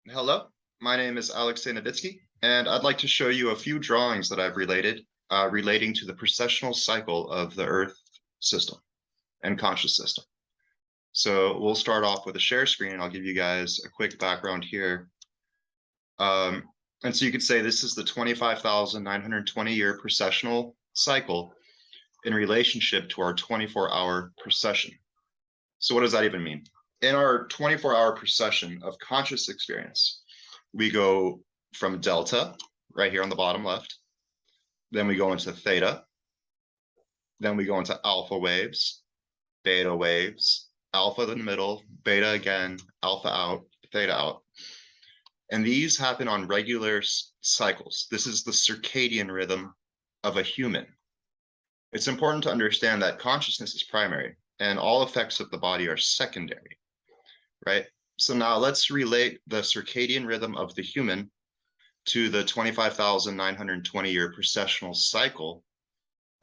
Hello, my name is Alexei Novitsky, and I'd like to show you a few drawings that I've relating to the precessional cycle of the Earth system and conscious system. So we'll start off with a share screen, and I'll give you guys a quick background here. And so you could say this is the 25,920 year precessional cycle in relationship to our 24-hour precession. So what does that even mean? In our 24-hour precession of conscious experience, we go from delta, right here on the bottom left, then we go into theta, then we go into alpha waves, beta waves, alpha in the middle, beta again, alpha out, theta out. And these happen on regular cycles. This is the circadian rhythm of a human. It's important to understand that consciousness is primary and all effects of the body are secondary, right? So now let's relate the circadian rhythm of the human to the 25,920 year precessional cycle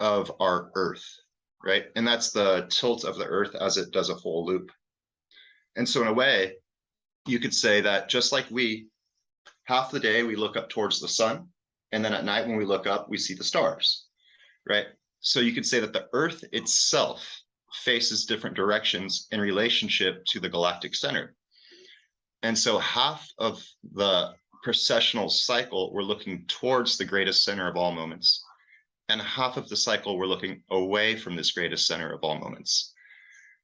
of our Earth, right? And that's the tilt of the Earth as it does a full loop. And so in a way, you could say that just like half the day we look up towards the sun, and then at night when we look up, we see the stars, right? So you could say that the Earth itself faces different directions in relationship to the galactic center. And so half of the precessional cycle, we're looking towards the greatest center of all moments. And half of the cycle, we're looking away from this greatest center of all moments.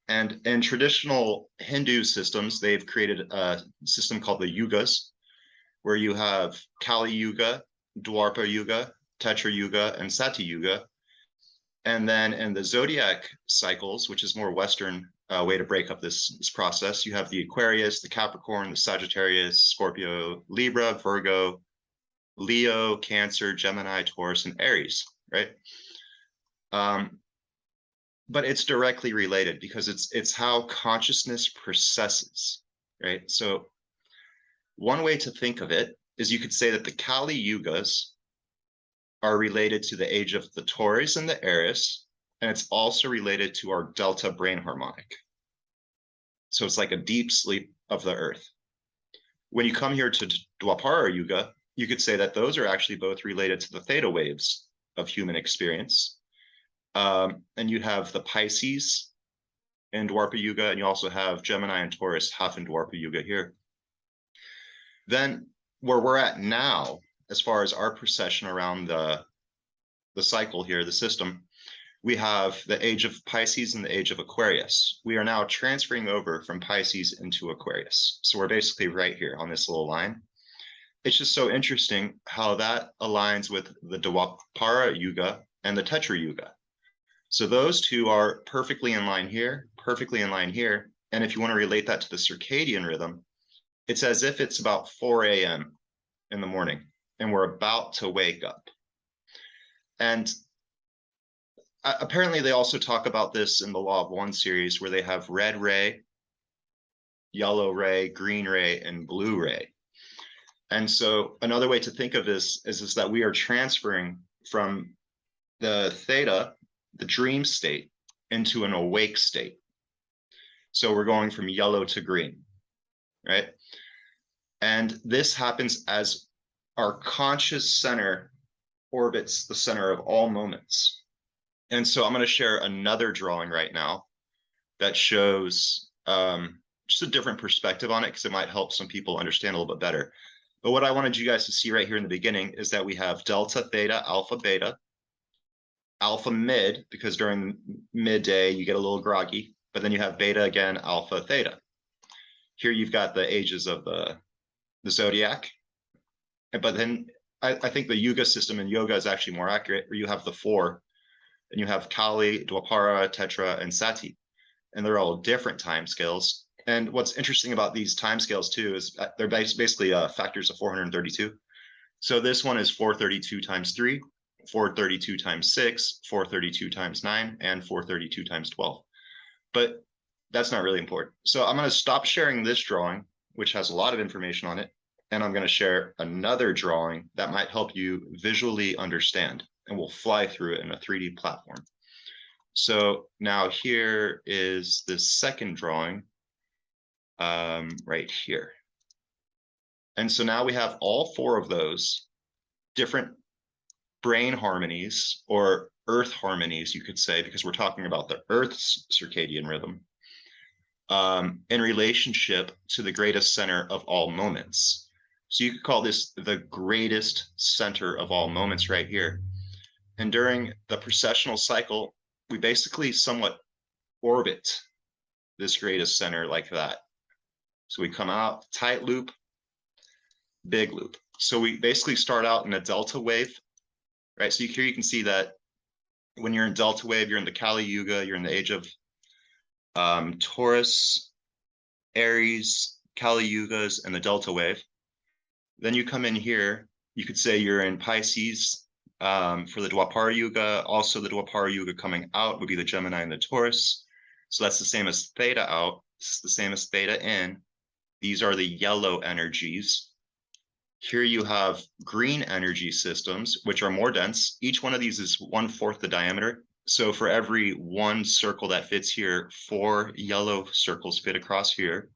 And in traditional Hindu systems, they've created a system called the Yugas, where you have Kali Yuga, Dwapara Yuga, Tetra Yuga, and Sati Yuga. And then in the Zodiac cycles, which is more Western way to break up this process, you have the Aquarius, the Capricorn, the Sagittarius, Scorpio, Libra, Virgo, Leo, Cancer, Gemini, Taurus, and Aries, right? But it's directly related because it's how consciousness processes, right? So one way to think of it is you could say that the Kali Yugas are related to the age of the Taurus and the Aries, and it's also related to our delta brain harmonic. So it's like a deep sleep of the Earth. When you come here to Dwapara Yuga, you could say that those are actually both related to the theta waves of human experience. And you have the Pisces in Dwapara Yuga, and you also have Gemini and Taurus half in Dwapara Yuga here. Then where we're at now, as far as our precession around the cycle here, the system, we have the age of Pisces and the age of Aquarius. We are now transferring over from Pisces into Aquarius. So we're basically right here on this little line. It's just so interesting how that aligns with the Dwapara Yuga and the Tetra Yuga. So those two are perfectly in line here, perfectly in line here. And if you want to relate that to the circadian rhythm, it's as if it's about 4 a.m. in the morning and we're about to wake up. And apparently they also talk about this in the Law of One series where they have red ray, yellow ray, green ray, and blue ray. And so another way to think of this is that we are transferring from the theta, the dream state, into an awake state. So we're going from yellow to green, right? And this happens as our conscious center orbits the center of all moments. And so I'm going to share another drawing right now that shows just a different perspective on it because it might help some people understand a little bit better. But what I wanted you guys to see right here in the beginning is that we have delta, theta, alpha, beta, alpha mid, because during midday you get a little groggy, but then you have beta again, alpha, theta. Here you've got the ages of the Zodiac, but then I think the Yuga system in yoga is actually more accurate, where you have the four, and you have Kali, Dwapara, Tetra, and Sati, and they're all different time scales. And what's interesting about these time scales too is they're basically factors of 432. So this one is 432 times 3, 432 times 6, 432 times 9, and 432 times 12. But that's not really important. So I'm going to stop sharing this drawing, which has a lot of information on it, and I'm going to share another drawing that might help you visually understand, and we'll fly through it in a 3D platform. So now here is the second drawing right here. And so now we have all four of those different brain harmonies, or earth harmonies, you could say, because we're talking about the earth's circadian rhythm, in relationship to the greatest center of all moments. So you could call this the greatest center of all moments right here. And during the precessional cycle, we basically somewhat orbit this greatest center like that. So we come out, tight loop, big loop. So we basically start out in a delta wave, right? So here you can see that when you're in delta wave, you're in the Kali Yuga, you're in the age of Taurus, Aries, Kali Yugas, and the delta wave. Then you come in here, you could say you're in Pisces for the Dwapara Yuga. Also, the Dwapara Yuga coming out would be the Gemini and the Taurus. So that's the same as theta out. It's the same as theta in. These are the yellow energies. Here you have green energy systems, which are more dense. Each one of these is 1/4 the diameter. So for every one circle that fits here, 4 yellow circles fit across here.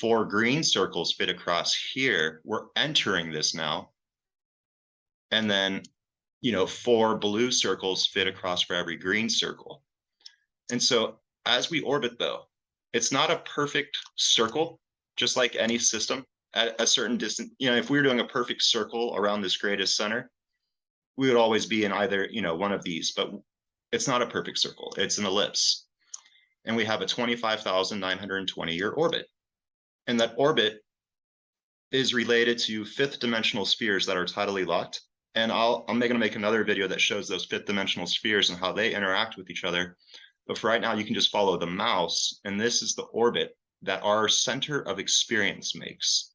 4 green circles fit across here. We're entering this now. And then, 4 blue circles fit across for every green circle. And so as we orbit, though, it's not a perfect circle, just like any system at a certain distance. If we were doing a perfect circle around this greatest center, we would always be in either, one of these, but it's not a perfect circle. It's an ellipse. And we have a 25,920 year orbit. And that orbit is related to 5th dimensional spheres that are tidally locked. And I'm going to make another video that shows those 5th dimensional spheres and how they interact with each other. But for right now, you can just follow the mouse. And this is the orbit that our center of experience makes.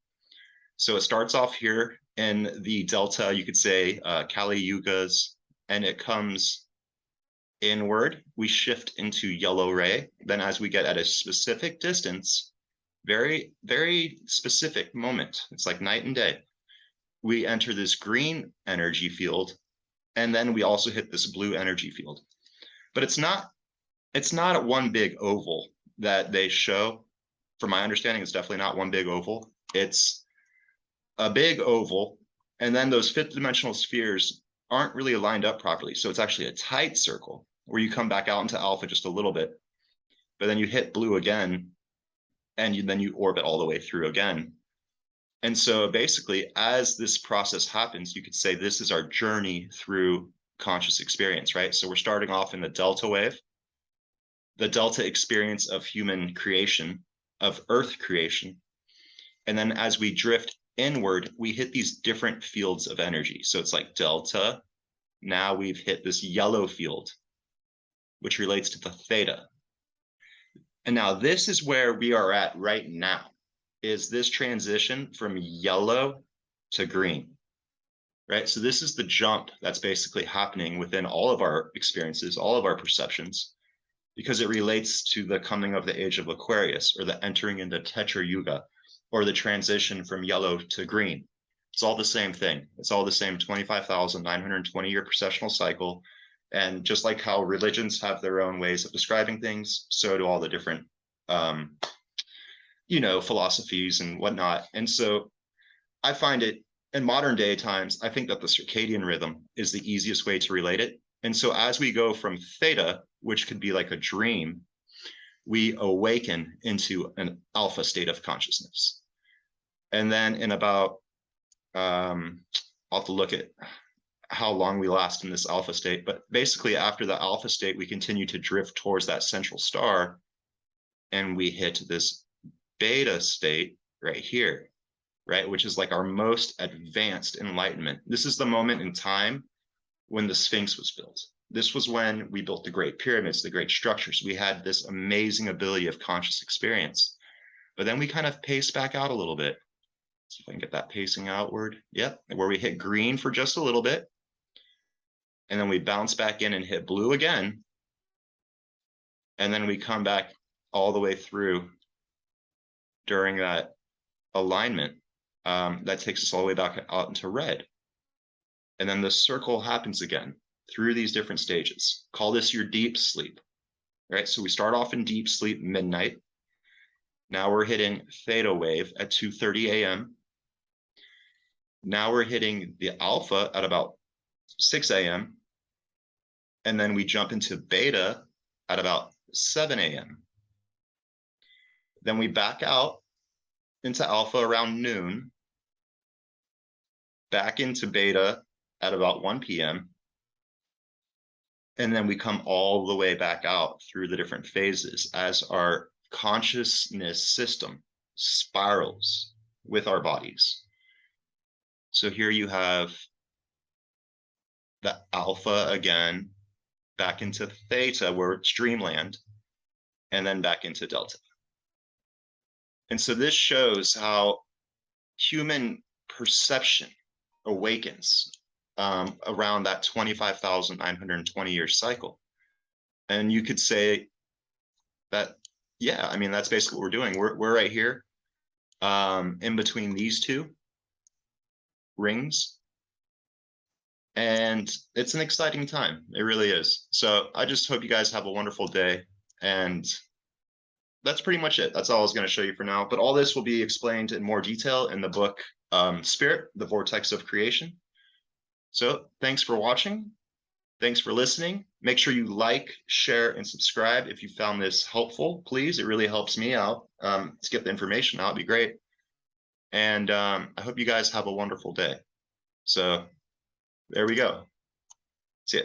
So it starts off here in the delta, you could say Kali Yugas, and it comes inward. We shift into yellow ray. Then as we get at a specific distance, very, very specific moment, it's like night and day, we enter this green energy field, and then we also hit this blue energy field. But it's not one big oval that they show. From my understanding, it's definitely not one big oval. It's a big oval, and then those 5th dimensional spheres aren't really lined up properly. So it's actually a tight circle where you come back out into alpha just a little bit, but then you hit blue again, and then you orbit all the way through again. And so basically, as this process happens, you could say this is our journey through conscious experience, right? So we're starting off in the delta wave, the delta experience of human creation, of earth creation. And then as we drift inward, we hit these different fields of energy. So it's like delta. Now we've hit this yellow field, which relates to the theta. And now this is where we are at right now, is this transition from yellow to green, right? So this is the jump that's basically happening within all of our experiences, all of our perceptions, because it relates to the coming of the age of Aquarius, or the entering into Tetra Yuga, or the transition from yellow to green. It's all the same thing. It's all the same 25,920 year precessional cycle. And just like how religions have their own ways of describing things, so do all the different, philosophies and whatnot. And so I find it, in modern day times, I think that the circadian rhythm is the easiest way to relate it. And so as we go from theta, which could be like a dream, we awaken into an alpha state of consciousness. And then in about, I'll have to look at how long we last in this alpha state, but basically after the alpha state, we continue to drift towards that central star, and we hit this beta state right here, right? Which is like our most advanced enlightenment. This is the moment in time when the Sphinx was built. This was when we built the great pyramids, the great structures. We had this amazing ability of conscious experience, but then we kind of pace back out a little bit. See if I can get that pacing outward. Yep, where we hit green for just a little bit, and then we bounce back in and hit blue again. And then we come back all the way through during that alignment. That takes us all the way back out into red. And then the circle happens again through these different stages. Call this your deep sleep, right? So we start off in deep sleep, midnight. Now we're hitting theta wave at 2:30 a.m. Now we're hitting the alpha at about 6 a.m. And then we jump into beta at about 7 a.m. Then we back out into alpha around noon, back into beta at about 1 p.m. And then we come all the way back out through the different phases as our consciousness system spirals with our bodies. So here you have the alpha again, back into theta where it's dreamland, and then back into delta. And so this shows how human perception awakens around that 25,920 year cycle. And you could say that, yeah, I mean, that's basically what we're doing. We're right here in between these two rings. And it's an exciting time. It really is. So I just hope you guys have a wonderful day. And that's pretty much it. That's all I was going to show you for now. But all this will be explained in more detail in the book Spirit, the Vortex of Creation. So thanks for watching. Thanks for listening. Make sure you like, share, and subscribe if you found this helpful, please. It really helps me out to get the information out. It'd be great. And I hope you guys have a wonderful day. So there we go. See ya.